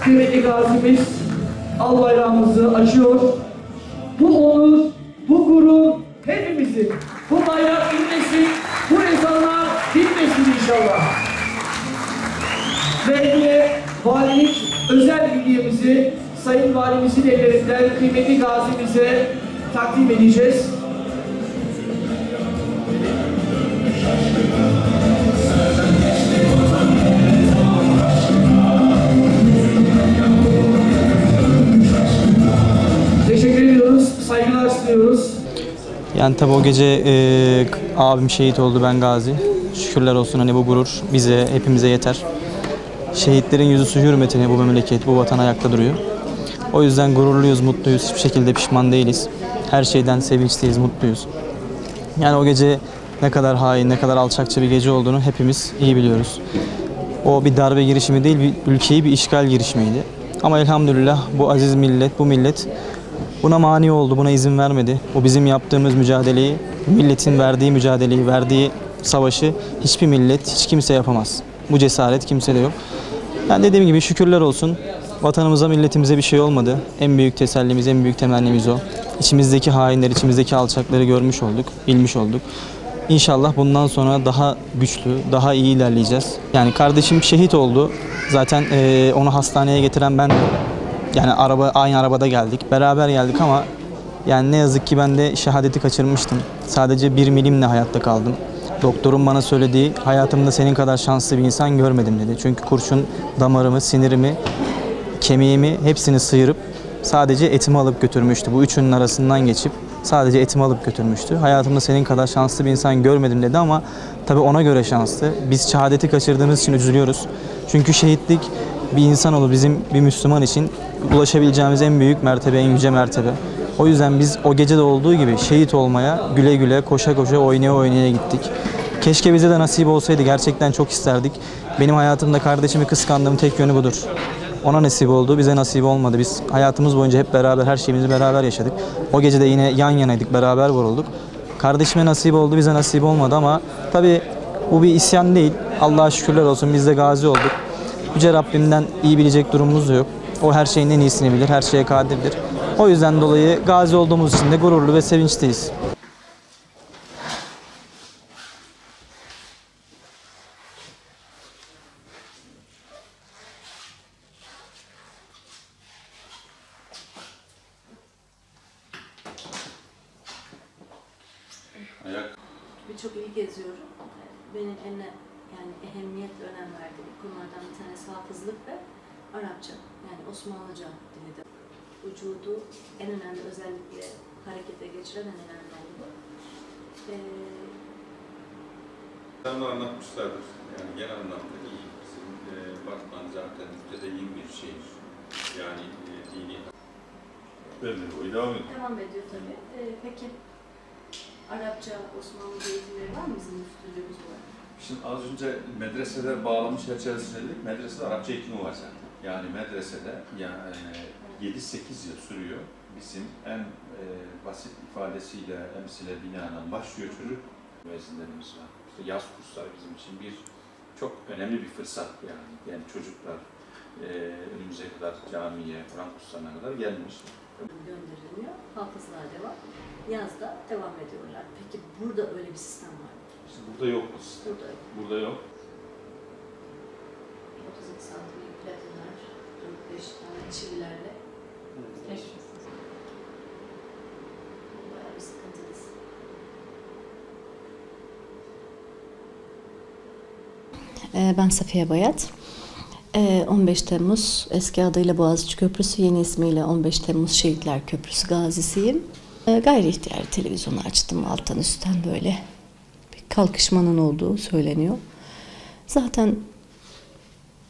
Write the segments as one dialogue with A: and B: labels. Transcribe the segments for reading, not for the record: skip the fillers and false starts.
A: kıymetli gazimiz al bayrağımızı açıyor. Bu onur, bu gurur hepimizin. Bu bayrak inmesin, bu ezanlar bitmesin inşallah. Ve yine valilik özel hediyemizi Sayın Valimizin ellerinden kıymetli gazimize takdim edeceğiz. Teşekkür ediyoruz, saygılar sunuyoruz.
B: Yani tabi o gece abim şehit oldu, ben gazi. Şükürler olsun, hani bu gurur bize, hepimize yeter. Şehitlerin yüzü hürmetine bu memleket, bu vatan ayakta duruyor. O yüzden gururluyuz, mutluyuz, hiçbir şekilde pişman değiliz. Her şeyden sevinçliyiz, mutluyuz. Yani o gece ne kadar hain, ne kadar alçakça bir gece olduğunu hepimiz iyi biliyoruz. O bir darbe girişimi değil, bir ülkeyi bir işgal girişimiydi. Ama elhamdülillah bu aziz millet, bu millet buna mani oldu, buna izin vermedi. O bizim yaptığımız mücadeleyi, milletin verdiği mücadeleyi, verdiği savaşı hiçbir millet, hiç kimse yapamaz. Bu cesaret kimsede yok. Yani dediğim gibi şükürler olsun. Vatanımıza, milletimize bir şey olmadı. En büyük tesellimiz, en büyük temennimiz o. İçimizdeki hainler, içimizdeki alçakları görmüş olduk, bilmiş olduk. İnşallah bundan sonra daha güçlü, daha iyi ilerleyeceğiz. Yani kardeşim şehit oldu. Zaten onu hastaneye getiren ben. Yani aynı arabada geldik. Beraber geldik ama yani ne yazık ki ben de şehadeti kaçırmıştım. Sadece 1 milimle hayatta kaldım. Doktorun bana söylediği, hayatımda senin kadar şanslı bir insan görmedim dedi. Çünkü kurşun damarımı, sinirimi, kemiğimi hepsini sıyırıp sadece etimi alıp götürmüştü. Bu üçünün arasından geçip sadece etimi alıp götürmüştü. Hayatımda senin kadar şanslı bir insan görmedim dedi ama tabii ona göre şanslı. Biz şehadeti kaçırdığımız için üzülüyoruz. Çünkü şehitlik bir insanoğlu, bizim bir Müslüman için ulaşabileceğimiz en büyük mertebe, en yüce mertebe. O yüzden biz o gece de olduğu gibi şehit olmaya güle güle, koşa koşa, oynaya oynaya gittik. Keşke bize de nasip olsaydı, gerçekten çok isterdik. Benim hayatımda kardeşimi kıskandığım tek yönü budur. Ona nasip oldu, bize nasip olmadı. Biz hayatımız boyunca hep beraber, her şeyimizi beraber yaşadık. O gece de yine yan yanaydık, beraber vurulduk. Kardeşime nasip oldu, bize nasip olmadı ama tabii bu bir isyan değil. Allah'a şükürler olsun, biz de gazi olduk. Yüce Rabbimden iyi bilecek durumumuz da yok. O her şeyin en iyisini bilir, her şeye kadirdir. O yüzden dolayı gazi olduğumuz için de gururlu ve sevinçliyiz.
C: Birçok il geziyorum. Benim yani ehemmiyet ve önem verdiğim konulardan bir tanesi hafızlık ve Arapça. Yani Osmanlıca dili de. Vücudu en önemli özellikle harekete geçiren en önemli oldu bu.
D: Anlatmışlardır. Yani genel anlamda iyi. Bizim Batman zaten mütedeyyin bir şehir. Yani dini.
C: Devam ediyor tabii. Peki Arapça, Osmanlıca eğitimleri var mı bizim üstünlüğümüz olarak?
D: Şimdi az önce medreseler bağlamış çerçevesinde dedik. Medresede Arapça eğitimi var zaten. Yani medresede yani 7-8 yıl sürüyor. Bizim en basit ifadesiyle emsile binaen başlıyor çocuk. Müezzinlerimiz var. İşte yaz kursları bizim için çok önemli bir fırsat yani. Yani çocuklar önümüze kadar camiye, Kur'an kurslarına kadar gelmiş.
C: Gönderiliyor, hafızlığa devam. Yazda devam ediyorlar. Peki burada öyle bir sistem var mı?
D: İşte burada yok bu sistem. Burada yok.
C: 32 santim platinler, 4-5 tane çivilerle. Bayağı bir sıkıntılıyız.
E: Ben Safiye Bayat. 15 Temmuz, eski adıyla Boğaziçi Köprüsü, yeni ismiyle 15 Temmuz Şehitler Köprüsü gazisiyim. Gayri ihtiyari televizyonu açtım, alttan üstten böyle bir kalkışmanın olduğu söyleniyor. Zaten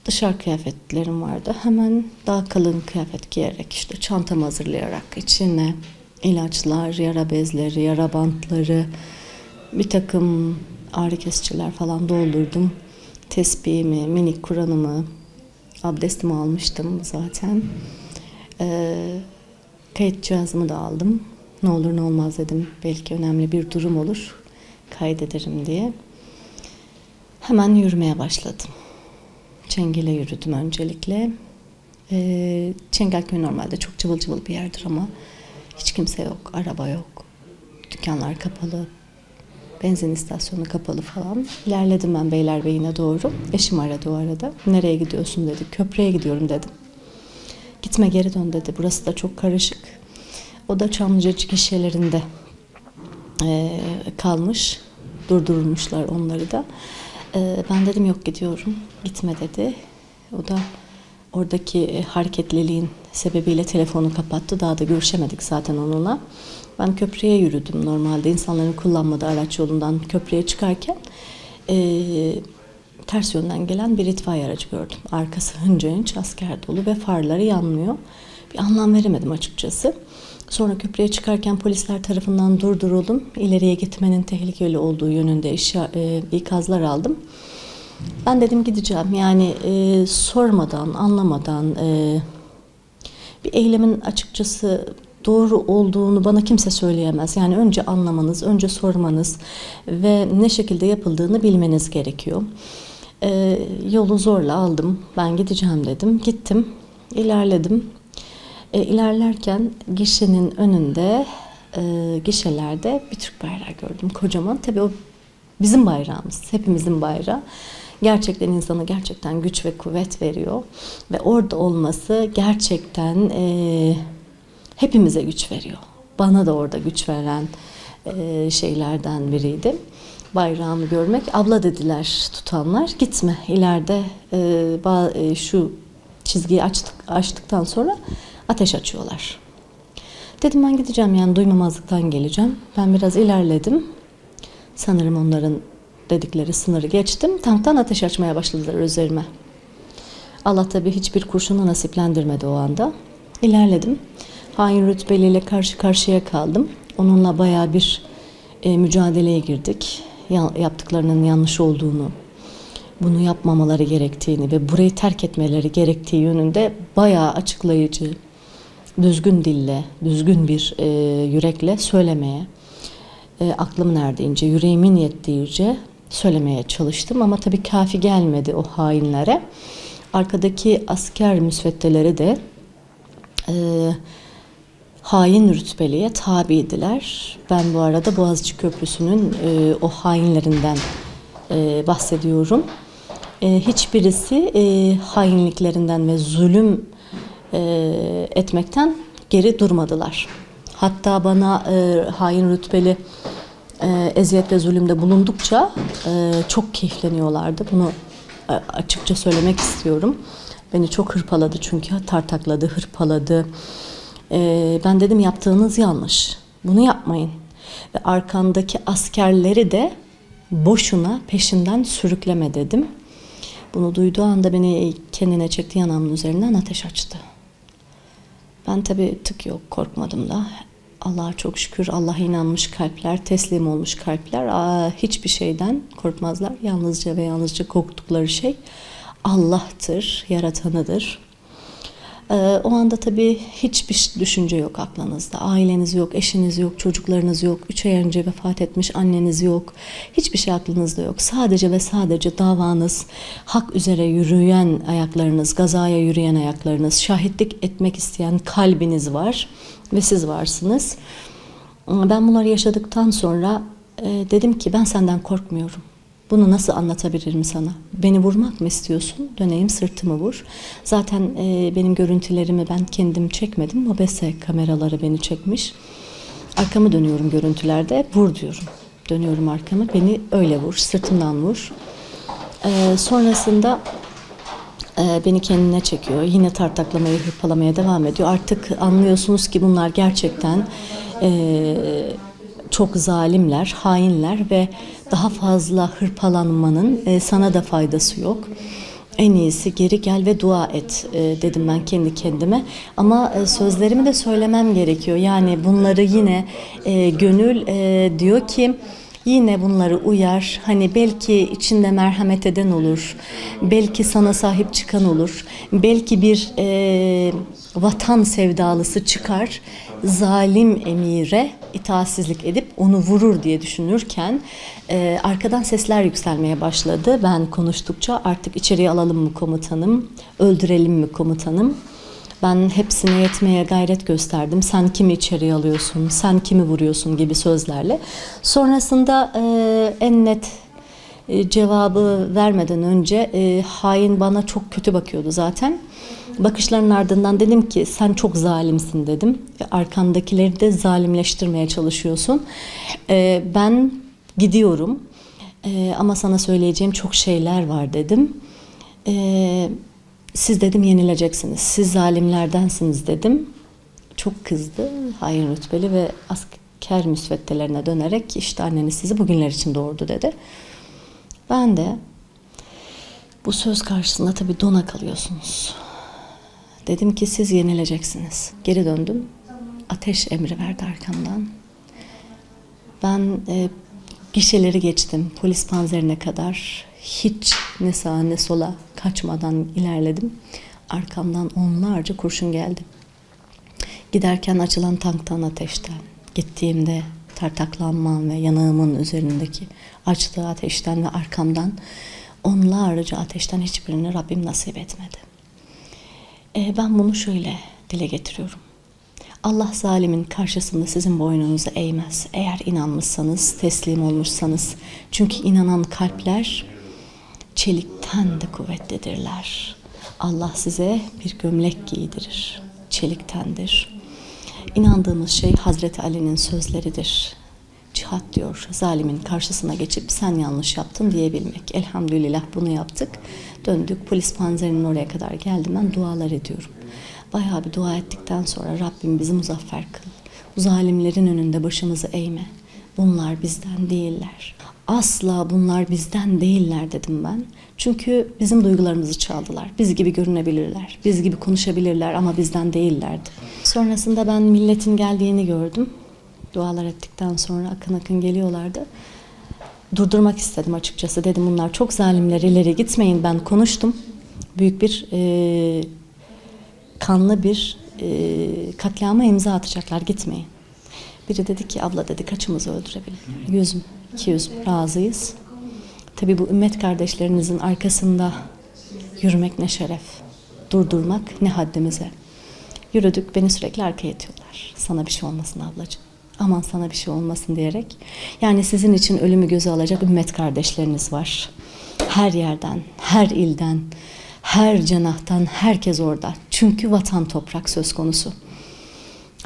E: dışarı kıyafetlerim vardı. Hemen daha kalın kıyafet giyerek, işte çantamı hazırlayarak içine ilaçlar, yara bezleri, yara bantları, bir takım ağrı kesiciler falan doldurdum. Tesbihimi, minik Kur'an'ımı, abdestimi almıştım zaten. Kayıt cihazımı da aldım. Ne olur ne olmaz dedim. Belki önemli bir durum olur. Kaydederim diye. Hemen yürümeye başladım. Çengele yürüdüm öncelikle. Çengelköy normalde çok cıvıl cıvıl bir yerdir ama hiç kimse yok, araba yok, dükkanlar kapalı, benzin istasyonu kapalı falan. İlerledim ben Beylerbeyi'ne doğru. Eşim aradı o arada. Nereye gidiyorsun dedi. Köprüye gidiyorum dedim. Gitme geri dön dedi. Burası da çok karışık. O da Çamlıca gişelerinde kalmış. Durdurmuşlar onları da. Ben dedim yok gidiyorum. Gitme dedi. O da oradaki hareketliliğin sebebiyle telefonu kapattı. Daha da görüşemedik zaten onunla. Ben köprüye yürüdüm normalde. İnsanların kullanmadığı araç yolundan köprüye çıkarken ters yönden gelen bir itfaiye aracı gördüm. Arkası hınca hınç asker dolu ve farları yanmıyor. Bir anlam veremedim açıkçası. Sonra köprüye çıkarken polisler tarafından durduruldum. İleriye gitmenin tehlikeli olduğu yönünde ikazlar aldım. Ben dedim gideceğim. Yani sormadan, anlamadan bir eylemin açıkçası doğru olduğunu bana kimse söyleyemez. Yani önce anlamanız, önce sormanız ve ne şekilde yapıldığını bilmeniz gerekiyor. Yolu zorla aldım. Ben gideceğim dedim. Gittim, ilerledim. İlerlerken gişenin önünde, gişelerde bir Türk bayrağı gördüm kocaman. Tabii o bizim bayrağımız, hepimizin bayrağı. Gerçekten insana gerçekten güç ve kuvvet veriyor. Ve orada olması gerçekten hepimize güç veriyor. Bana da orada güç veren şeylerden biriydi. Bayrağımı görmek. Abla dediler tutanlar, gitme ileride şu çizgiyi açtıktan sonra ateş açıyorlar. Dedim ben gideceğim yani duymamazlıktan geleceğim. Ben biraz ilerledim. Sanırım onların dedikleri sınırı geçtim. Tanktan ateş açmaya başladılar üzerime. Allah tabii hiçbir kurşunu nasiplendirmedi o anda. İlerledim. Hain rütbeliyle karşı karşıya kaldım. Onunla bayağı bir mücadeleye girdik. Yaptıklarının yanlış olduğunu, bunu yapmamaları gerektiğini ve burayı terk etmeleri gerektiği yönünde bayağı açıklayıcı, düzgün dille, düzgün bir yürekle söylemeye, aklımın erdiğince, yüreğimin yettiğince söylemeye çalıştım. Ama tabii kafi gelmedi o hainlere. Arkadaki asker müsveddeleri de hain rütbeliye tabiydiler. Ben bu arada Boğaziçi Köprüsü'nün o hainlerinden bahsediyorum. Hiçbirisi hainliklerinden ve zulüm etmekten geri durmadılar. Hatta bana hain rütbeli eziyet ve zulümde bulundukça çok keyifleniyorlardı. Bunu açıkça söylemek istiyorum. Beni çok hırpaladı çünkü tartakladı, hırpaladı. Ben dedim yaptığınız yanlış. Bunu yapmayın. Ve arkandaki askerleri de boşuna peşinden sürükleme dedim. Bunu duyduğu anda beni kendine çekti, yanağımın üzerinden ateş açtı. Ben tabii tık yok, korkmadım da. Allah'a çok şükür, Allah'a inanmış kalpler, teslim olmuş kalpler hiçbir şeyden korkmazlar. Yalnızca ve yalnızca korktukları şey Allah'tır, yaratanıdır. O anda tabii hiçbir düşünce yok aklınızda. Aileniz yok, eşiniz yok, çocuklarınız yok. 3 ay önce vefat etmiş anneniz yok. Hiçbir şey aklınızda yok. Sadece ve sadece davanız, hak üzere yürüyen ayaklarınız, gazaya yürüyen ayaklarınız, şahitlik etmek isteyen kalbiniz var ve siz varsınız. Ben bunları yaşadıktan sonra dedim ki ben senden korkmuyorum. Bunu nasıl anlatabilirim sana? Beni vurmak mı istiyorsun? Döneyim sırtımı vur. Zaten benim görüntülerimi ben kendim çekmedim. Mobese kameraları beni çekmiş. Arkamı dönüyorum görüntülerde. Vur diyorum. Dönüyorum arkamı. Beni öyle vur. Sırtımdan vur. Sonrasında beni kendine çekiyor. Yine tartaklamaya, hırpalamaya devam ediyor. Artık anlıyorsunuz ki bunlar gerçekten çok zalimler, hainler ve daha fazla hırpalanmanın sana da faydası yok. En iyisi geri gel ve dua et dedim ben kendi kendime. Ama sözlerimi de söylemem gerekiyor. Yani bunları yine gönül diyor ki yine bunları uyar. Hani belki içinde merhamet eden olur. Belki sana sahip çıkan olur. Belki bir vatan sevdalısı çıkar. Zalim emire itaatsizlik edip onu vurur diye düşünürken arkadan sesler yükselmeye başladı. Ben konuştukça artık içeriye alalım mı komutanım, öldürelim mi komutanım? Ben hepsine yetmeye gayret gösterdim. Sen kimi içeriye alıyorsun, sen kimi vuruyorsun gibi sözlerle. Sonrasında en net cevabı vermeden önce hain bana çok kötü bakıyordu zaten. Bakışların ardından dedim ki sen çok zalimsin dedim. Arkandakileri de zalimleştirmeye çalışıyorsun. Ben gidiyorum ama sana söyleyeceğim çok şeyler var dedim. Siz dedim yenileceksiniz. Siz zalimlerdensiniz dedim. Çok kızdı. Hain rütbeli ve asker müsveddelerine dönerek işte anneniz sizi bugünler için doğurdu dedi. Ben de bu söz karşısında tabii dona kalıyorsunuz. Dedim ki siz yenileceksiniz. Geri döndüm. Ateş emri verdi arkamdan. Ben gişeleri geçtim. Polis panzerine kadar hiç ne sağa ne sola kaçmadan ilerledim. Arkamdan onlarca kurşun geldi. Giderken açılan tanktan, ateşten, gittiğimde tartaklanmam ve yanağımın üzerindeki açtığı ateşten ve arkamdan onlarca ateşten hiçbirini Rabbim nasip etmedi. Ben bunu şöyle dile getiriyorum. Allah zalimin karşısında sizin boynunuzu eğmez. Eğer inanmışsanız, teslim olmuşsanız. Çünkü inanan kalpler çelikten de kuvvetlidirler. Allah size bir gömlek giydirir. Çeliktendir. İnandığımız şey Hazreti Ali'nin sözleridir. Cihat diyor, zalimin karşısına geçip sen yanlış yaptın diyebilmek. Elhamdülillah bunu yaptık. Döndük, polis panzerinin oraya kadar geldim. Ben dualar ediyorum. Bayağı bir dua ettikten sonra Rabbim bizi muzaffer kıl. Bu zalimlerin önünde başımızı eğme. Bunlar bizden değiller. Asla bunlar bizden değiller dedim ben. Çünkü bizim duygularımızı çaldılar. Biz gibi görünebilirler. Biz gibi konuşabilirler ama bizden değillerdi. Sonrasında ben milletin geldiğini gördüm. Dualar ettikten sonra akın akın geliyorlardı. Durdurmak istedim açıkçası. Dedim bunlar çok zalimler, ileri gitmeyin. Ben konuştum. Büyük bir kanlı bir katliama imza atacaklar, gitmeyin. Biri dedi ki abla dedi kaçımızı öldürebilir? 100 mü? 200 mü? Razıyız. Tabii bu ümmet kardeşlerinizin arkasında yürümek ne şeref. Durdurmak ne haddimize. Yürüdük, beni sürekli arkaya itiyorlar. Sana bir şey olmasın ablacığım. Aman sana bir şey olmasın diyerek. Yani sizin için ölümü göze alacak ümmet kardeşleriniz var. Her yerden, her ilden, her cenahtan herkes orada. Çünkü vatan toprak söz konusu.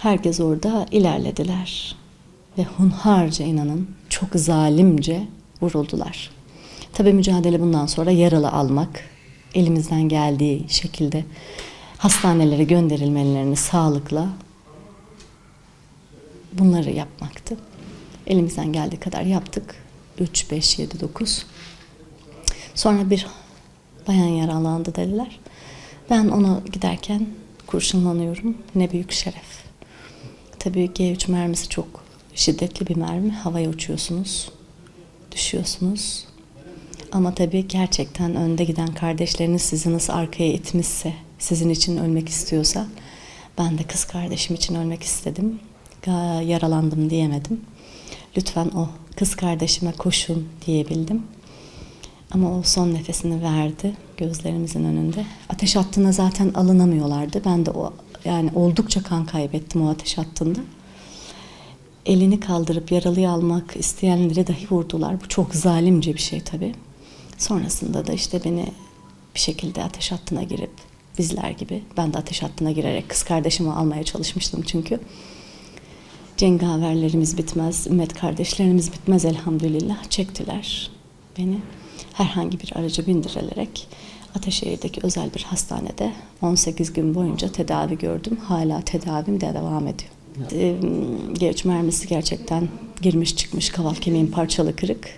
E: Herkes orada ilerlediler. Ve hunharca inanın çok zalimce vuruldular. Tabii mücadele bundan sonra yaralı almak, elimizden geldiği şekilde hastanelere gönderilmelerini sağlıkla bunları yapmaktı. Elimizden geldiği kadar yaptık. 3, 5, 7, 9. Sonra bir bayan yaralandı dediler. Ben ona giderken kurşunlanıyorum. Ne büyük şeref. Tabii G3 mermisi çok şiddetli bir mermi. Havaya uçuyorsunuz. Düşüyorsunuz. Ama tabii gerçekten önde giden kardeşleriniz sizi nasıl arkaya itmişse, sizin için ölmek istiyorsa, ben de kız kardeşim için ölmek istedim. Yaralandım diyemedim. Lütfen o kız kardeşime koşun diyebildim. Ama o son nefesini verdi gözlerimizin önünde. Ateş hattına zaten alınamıyorlardı. Ben de yani oldukça kan kaybettim o ateş hattında. Elini kaldırıp yaralıyı almak isteyenleri dahi vurdular. Bu çok zalimce bir şey tabii. Sonrasında da işte beni bir şekilde ateş hattına girip bizler gibi, ben de ateş hattına girerek kız kardeşimi almaya çalışmıştım çünkü. Cengaverlerimiz bitmez, ümmet kardeşlerimiz bitmez elhamdülillah. Çektiler beni. Herhangi bir araca bindirilerek Ataşehir'deki özel bir hastanede 18 gün boyunca tedavi gördüm. Hala tedavim de devam ediyor. G3 mermisi gerçekten girmiş çıkmış, kaval kemiğim parçalı kırık.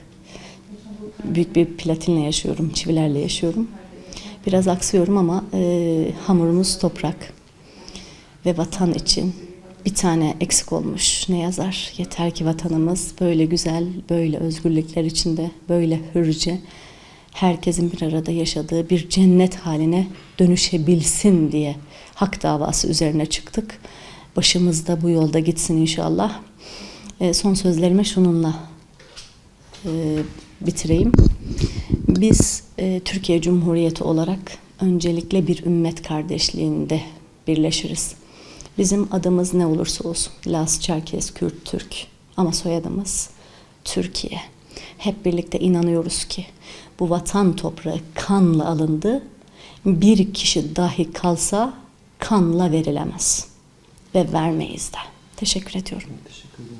E: Büyük bir platinle yaşıyorum, çivilerle yaşıyorum. Biraz aksıyorum ama hamurumuz toprak. Ve vatan için bir tane eksik olmuş ne yazar? Yeter ki vatanımız böyle güzel, böyle özgürlükler içinde, böyle hürce, herkesin bir arada yaşadığı bir cennet haline dönüşebilsin diye hak davası üzerine çıktık. Başımız da bu yolda gitsin inşallah. Son sözlerime şununla bitireyim. Biz Türkiye Cumhuriyeti olarak öncelikle bir ümmet kardeşliğinde birleşiriz. Bizim adımız ne olursa olsun, Laz, Çerkez, Kürt, Türk ama soyadımız Türkiye. Hep birlikte inanıyoruz ki bu vatan toprağı kanla alındı. Bir kişi dahi kalsa kanla verilemez ve vermeyiz de. Teşekkür ediyorum.
B: Teşekkür ederim.